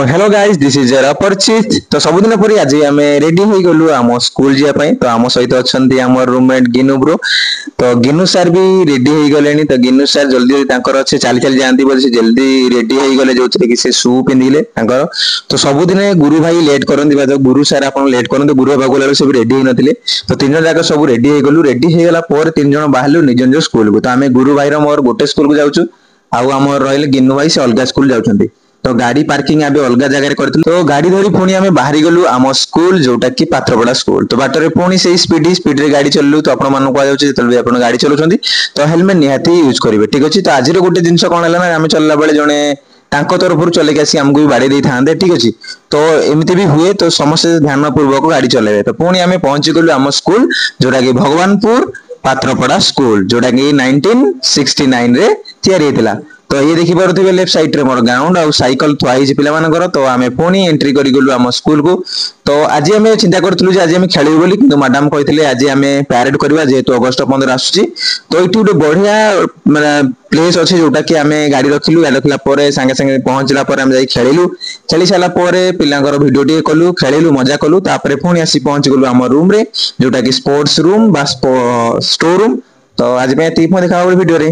Hello guys this is अपरिचित। तो सबुदिन परी आज आम रेडी हो गलु आम स्कूल जावाई। तो आम सहित अच्छा आम रूममेट गिनु ब्रो। तो गिनु सार भी रेडी हो गले। तो गिनु सार जल्दी जल्दी अच्छे चली चली जाती बोले से जल्दी रेडी हो गले जो कि से शू पिंधिले। तो सबुदिन गुरु भाई लेट करते तो गुरु सार आप लेट करते गुरु बाबू गला सब रेडी हो नथिले। तो तीन जन जाक सब रेडी हो गलु। रेडी हो गला पर तीन जन बाहर निज निज स्कूल को। तो आम गुरु भाई मोर गोटे स्कूल को जाऊँ आउ आम रही गिनु भाई से अलग स्कूल जाऊँ। तो गाड़ी पार्किंग आबे अलग जगह करथिलु। तो गाड़ी धरी पुणी आमे बाहरी गलु आम स्कूल जोटा कि पात्रपड़ा स्कूल। तो बाटर पुणी से स्पीड रे गाड़ी चललु। तो आपण मानको आ जाउछि जतल भी आपण गाड़ी चलुछंती तो हेलमेट निहाती यूज करिवे। ठीक अछि। तो आज रो गोटे जिंस कोन हला ना आमे चलला बेले जणे तांको तरफरु चले के आसी हमको भी बाड़ी दे थांदे। ठीक अछि। तो एमिति भी हुए तो समस्त ध्यान पूर्वक गाड़ी चलेबे। तो पुणी आमे पहुंची गलु आम स्कूल जोटा कि भगवानपुर पात्रपड़ा स्कूल जोटा कि 1969 रे तैयारी हेतिला। तो ये देखि पारुथिबे लेफ्ट साइड रे मोर ग्राउंड आ साइकिल थुआ हिज पिला मानकर। तो आमे पुणी एंट्री करि गलु आम स्कूल को। तो आज आमे चिंता करथलु जे आज आमे खेलिबो बोली किंतु मैडम कहिथिले आज आमे पैरेड करबा जेहेतु अगस्त 15 आसुची। तो एटु गोटे बढ़िया माने प्लेस अछि जोटा कि आमे गाड़ी रखिलु। रखला परे संगे संगे पहुंचला परे आमे जाई खेलिलु। खेली साला परे पिलांकर वीडियो टी कलु खेलिलु मजा कलु। तापरे पुणी आसी पहुंच गलु आम रूम रे जोटा कि स्पोर्ट्स रूम बा स्टोर रूम। तो आज मैं तीन देखा वीडियो रे।